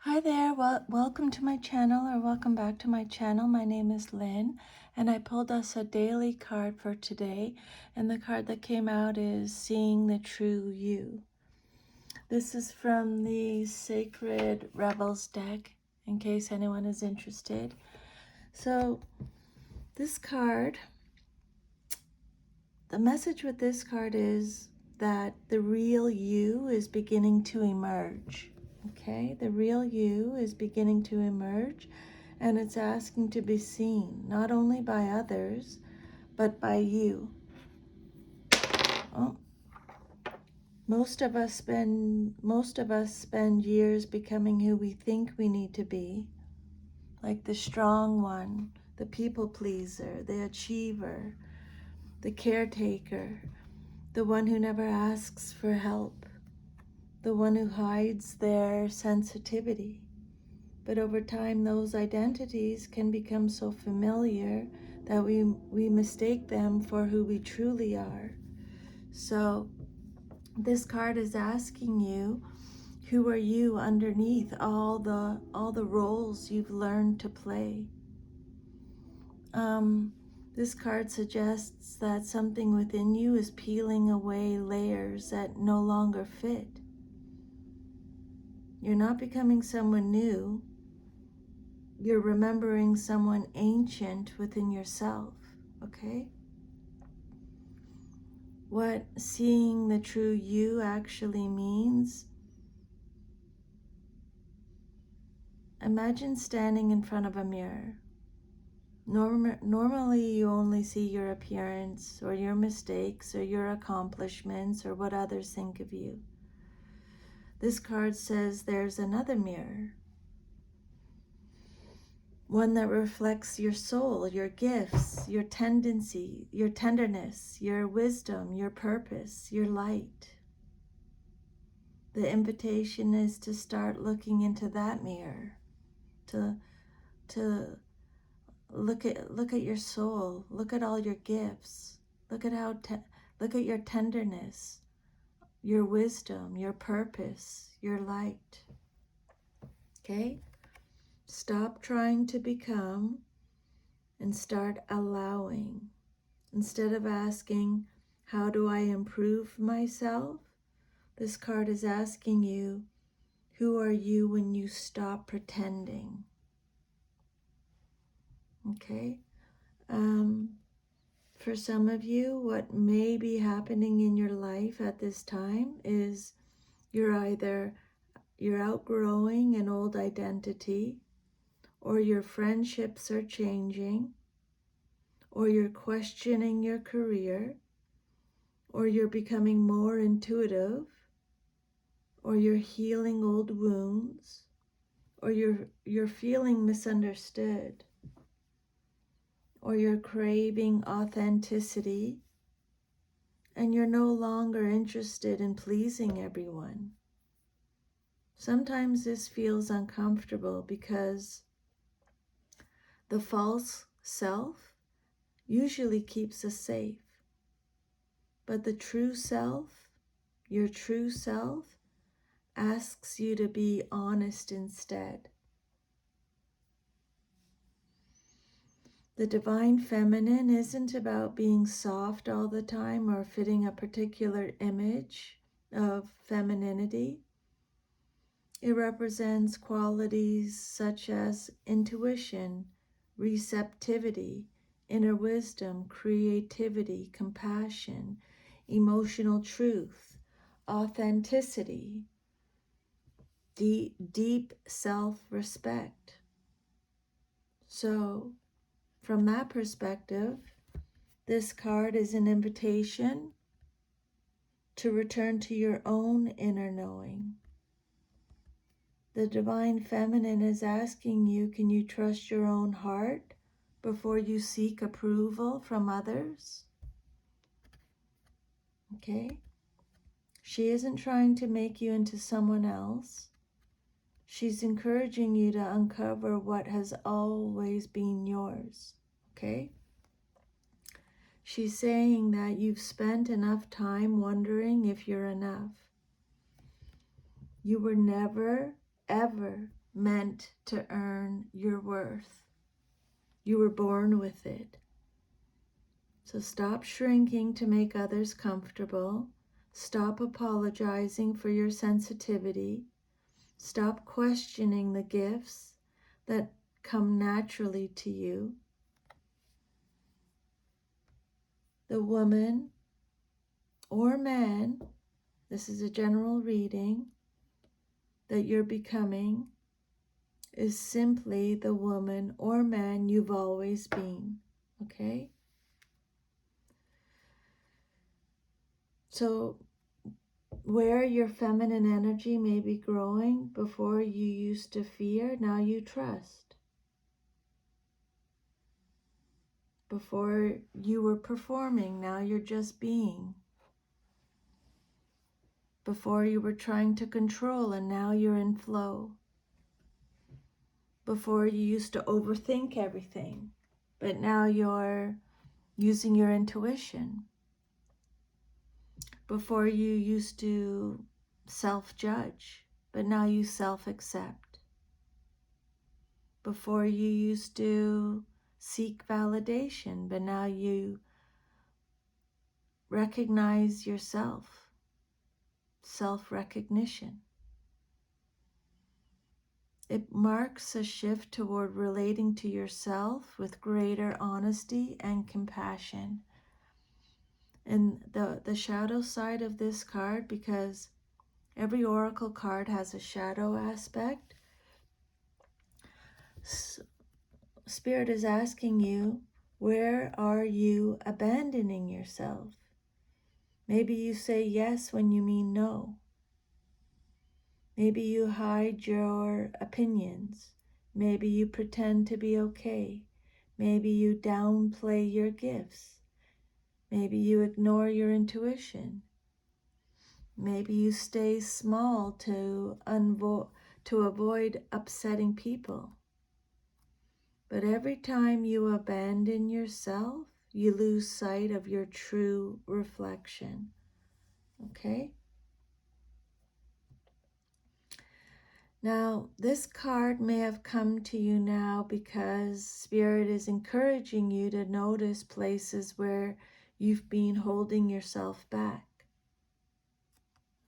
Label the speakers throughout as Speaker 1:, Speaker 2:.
Speaker 1: Hi there, welcome to my channel, or welcome back to my channel. My name is Lynn, and I pulled us a daily card for today, and the card that came out is Seeing the True You. This is from the Sacred Rebels deck, in case anyone is interested. So this card, the message with this card is that the real you is beginning to emerge. Okay, the real you is beginning to emerge, and it's asking to be seen not only by others but by you. Oh, most of us spend years becoming who we think we need to be, like the strong one, the people pleaser, the achiever, the caretaker, the one who never asks for help, the one who hides their sensitivity. But over time, those identities can become so familiar that we mistake them for who we truly are. So this card is asking you, who are you underneath all the roles you've learned to play? This card suggests that something within you is peeling away layers that no longer fit. You're not becoming someone new. You're remembering someone ancient within yourself, okay? What seeing the true you actually means, imagine standing in front of a mirror. Normally you only see your appearance or your mistakes or your accomplishments or what others think of you. This card says there's another mirror, one that reflects your soul, your gifts, your tendency, your tenderness, your wisdom, your purpose, your light. The invitation is to start looking into that mirror, to look at your soul, look at all your gifts, look at look at your tenderness, your wisdom, your purpose, your light. Okay? Stop trying to become and start allowing. Instead of asking, how do I improve myself? This card is asking you, who are you when you stop pretending? Okay? For some of you, what may be happening in your life at this time is you're outgrowing an old identity, or your friendships are changing, or you're questioning your career, or you're becoming more intuitive, or you're healing old wounds, or you're feeling misunderstood, or you're craving authenticity, and you're no longer interested in pleasing everyone. Sometimes this feels uncomfortable because the false self usually keeps us safe, but the true self, your true self, asks you to be honest instead. The divine feminine isn't about being soft all the time or fitting a particular image of femininity. It represents qualities such as intuition, receptivity, inner wisdom, creativity, compassion, emotional truth, authenticity, deep self-respect. So, from that perspective, this card is an invitation to return to your own inner knowing. The divine feminine is asking you, can you trust your own heart before you seek approval from others? Okay? She isn't trying to make you into someone else. She's encouraging you to uncover what has always been yours. Okay? She's saying that you've spent enough time wondering if you're enough. You were never, ever meant to earn your worth. You were born with it. So stop shrinking to make others comfortable. Stop apologizing for your sensitivity. Stop questioning the gifts that come naturally to you. The woman or man, this is a general reading, that you're becoming is simply the woman or man you've always been. Okay? So where your feminine energy may be growing, before you used to fear, now you trust. Before you were performing, now you're just being. Before you were trying to control, and now you're in flow. Before you used to overthink everything, but now you're using your intuition. Before you used to self-judge, but now you self-accept. Before you used to seek validation, but now you recognize yourself, self-recognition. It marks a shift toward relating to yourself with greater honesty and compassion. And the shadow side of this card, because every oracle card has a shadow aspect, Spirit is asking you, where are you abandoning yourself? Maybe you say yes when you mean no. Maybe you hide your opinions. Maybe you pretend to be okay. Maybe you downplay your gifts. Maybe you ignore your intuition. Maybe you stay small to avoid upsetting people. But every time you abandon yourself, you lose sight of your true reflection. Okay? Now, this card may have come to you now because Spirit is encouraging you to notice places where you've been holding yourself back.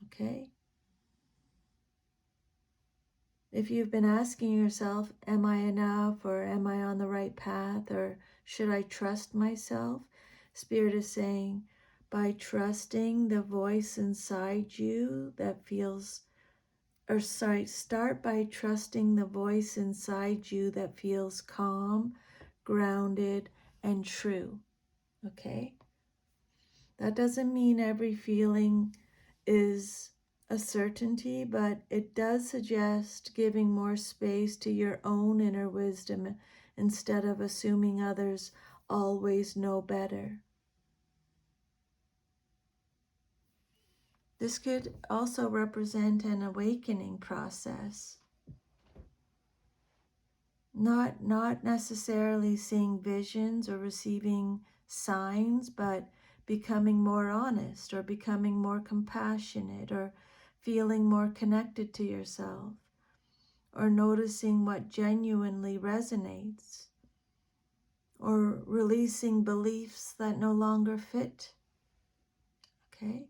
Speaker 1: Okay? If you've been asking yourself, am I enough, or am I on the right path, or should I trust myself? Spirit is saying, by trusting the voice inside you that feels, start by trusting the voice inside you that feels calm, grounded, and true. Okay? That doesn't mean every feeling is a certainty, but it does suggest giving more space to your own inner wisdom instead of assuming others always know better. This could also represent an awakening process. Not necessarily seeing visions or receiving signs, but becoming more honest, or becoming more compassionate, or feeling more connected to yourself, or noticing what genuinely resonates, or releasing beliefs that no longer fit. Okay?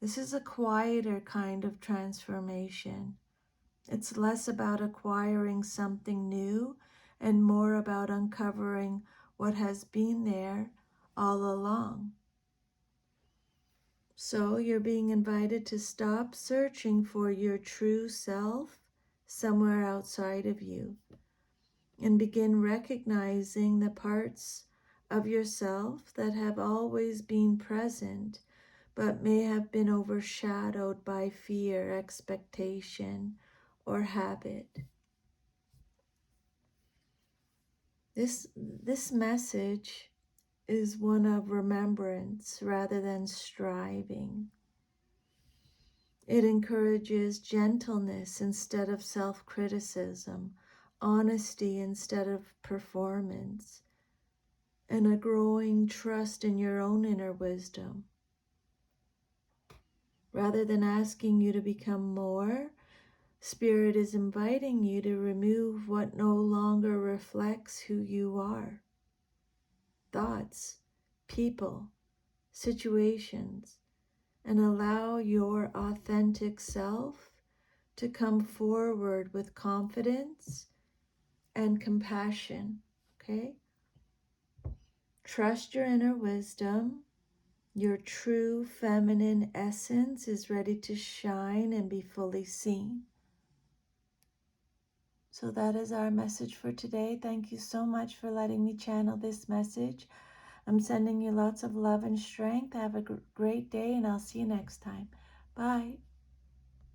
Speaker 1: This is a quieter kind of transformation. It's less about acquiring something new and more about uncovering what has been there all along. So you're being invited to stop searching for your true self somewhere outside of you and begin recognizing the parts of yourself that have always been present but may have been overshadowed by fear, expectation, or habit. This message is one of remembrance rather than striving. It encourages gentleness instead of self-criticism, honesty instead of performance, and a growing trust in your own inner wisdom. Rather than asking you to become more, Spirit is inviting you to remove what no longer reflects who you are. Thoughts, people, situations, and allow your authentic self to come forward with confidence and compassion. Okay? Trust your inner wisdom. Your true feminine essence is ready to shine and be fully seen. So that is our message for today. Thank you so much for letting me channel this message. I'm sending you lots of love and strength. Have a great day, and I'll see you next time. Bye.